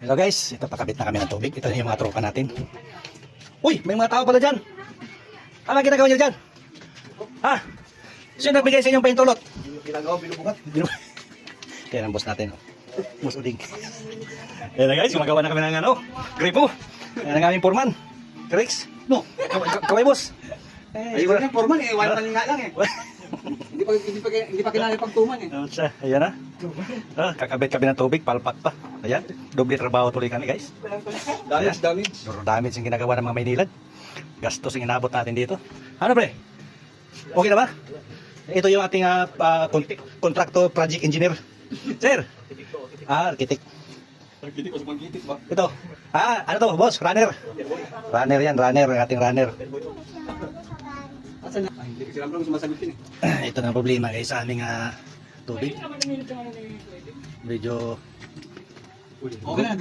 Hello guys, ito pakabit na kami ng tubig. Ito na yung mga tropa natin. Uy, may mga tao pala dyan. Ano ginagawa nyo dyan? Ha? Sino nagbigay sa inyong paintulot? Ginagawa, binubukat. Kaya ang boss natin. Boss Uding. Ayan na guys, gumagawa na kami ng ano, gripo. Ayan ang aming foreman. Trix. No, kaway boss. Ay, wala yung forman eh. Wala nga lang eh. Hindi pa kinala pagtuman eh. Ayan na. Kakabit kami ng tubig, palpak pa. Ayan, doble trabaho tuloy kami guys. Damage. Damage yung ginagawa ng mga Maynilad. Gastos yung inabot natin dito. Ano pre? Okay na ba? Ito yung ating contractor project engineer. Sir? Architect. Arkitik o sa pangkitik ba? Ito. Ano to, boss? Runner. Runner yan, runner. Ang ating runner. Asan na? Hindi kasi lang sumasagot yun eh. Ito na ang problema guys sa aming tubig. Medyo Okay na.